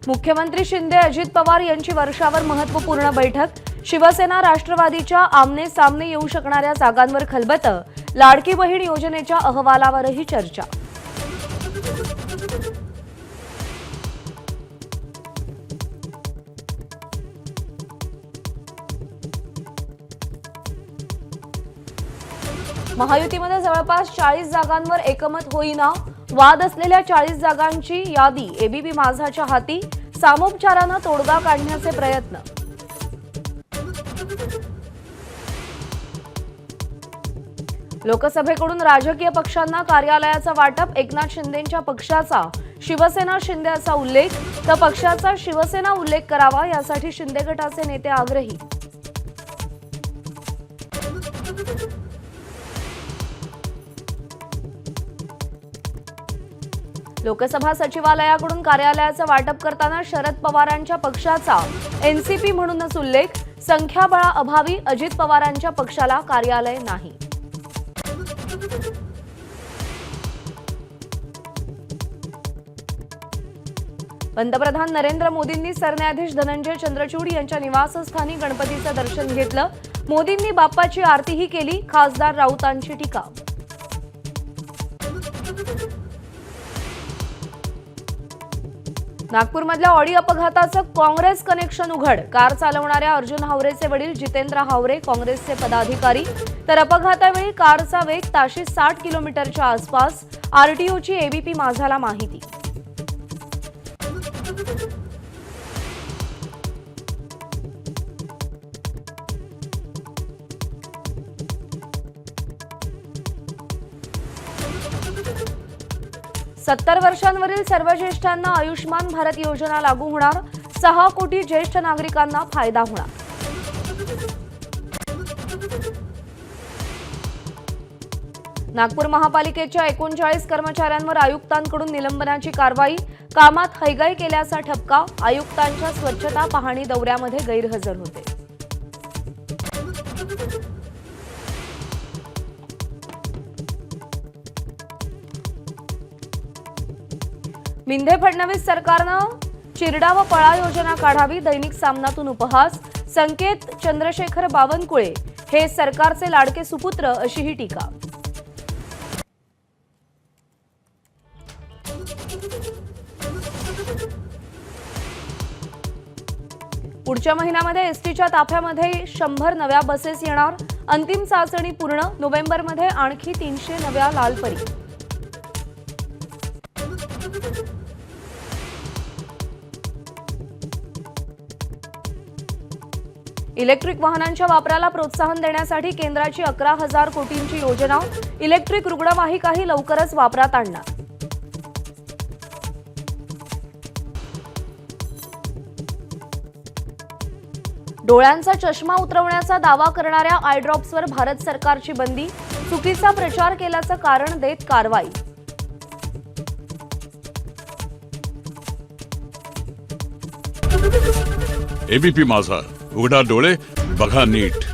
मुख्यमंत्री शिंदे अजित पवार यांची वर्षावर महत्त्वपूर्ण बैठक। शिवसेना राष्ट्रवादीच्या आमने सामने येऊ शकणाऱ्या जागांवर खलबतं। लाडकी बहीण योजनेच्या अहवालावरही चर्चा। महायुतीमध्ये जवळपास 40 जागांवर एकमत होईना। वाद असलेल्या 40 जागांची यादी एबीपी माझाच्या हाती। सामोपचाराने तोडगा काढण्याचे प्रयत्न। लोकसभेकडून राजकीय पक्षांना कार्यालयाचा वाटप। एकनाथ शिंदेंच्या पक्षाचा शिवसेना शिंदे असा उल्लेख, तर पक्षाचा शिवसेना उल्लेख करावा यासाठी शिंदे गटाचे नेते आग्रही। लोकसभा सचिवालयाकडून कार्यालयाचं वाटप करताना शरद पवारांच्या पक्षाचा एनसीपी म्हणूनच उल्लेख। संख्याबळाअभावी अजित पवारांच्या पक्षाला कार्यालय नाही। पंतप्रधान नरेंद्र मोदींनी सरन्यायाधीश धनंजय चंद्रचूड यांच्या निवासस्थानी गणपतीचं दर्शन घेतलं। मोदींनी बाप्पाची आरतीही केली। खासदार राऊतांची टीका। नागपूरमधल्या ऑडी अपघाताचं काँग्रेस कनेक्शन उघड। कार चालवणाऱ्या अर्जुन हावरेचे वडील जितेंद्र हावरे काँग्रेसचे पदाधिकारी, तर अपघातावेळी कारचा वेग ताशी 60 किलोमीटरच्या आसपास। आरटीओची एबीपी माझाला माहिती। सत्तर वर्षांवरील सर्व ज्येष्ठांना आयुष्मान भारत योजना लागू होणार। 6 कोटी ज्येष्ठ नागरिकांना फायदा होणार। नागपूर महापालिकेच्या 39 कर्मचाऱ्यांवर आयुक्तांकडून निलंबनाची कारवाई। कामात हयगय केल्याचा ठपका। आयुक्तांच्या स्वच्छता पाहणी दौऱ्यामध्ये गैरहजर होते। मिंधे फडणवीस सरकारनं चिरडा व पळा योजना काढावी। दैनिक सामनातून उपहास। संकेत चंद्रशेखर बावनकुळे हे सरकारचे लाडके सुपुत्र अशीही टीका। पुढच्या महिन्यामध्ये एसटीच्या ताफ्यामध्ये 100 नव्या बसेस येणार। अंतिम चाचणी पूर्ण। नोव्हेंबरमध्ये आणखी 300 नव्या लालपरी। इलेक्ट्रिक वाहनांच्या वापराला प्रोत्साहन देण्यासाठी केंद्राची 11,000 कोटींची योजना। इलेक्ट्रिक रुग्णवाहिकाही लवकरच वापरात आणणार। डोळ्यांचा चष्मा उतरवण्याचा दावा करणाऱ्या आय ड्रॉप्सवर भारत सरकारची बंदी। चुकीचा प्रचार केल्याचं कारण देत कारवाई। एबीपी माझा, उघडा डोळे बघा नीट।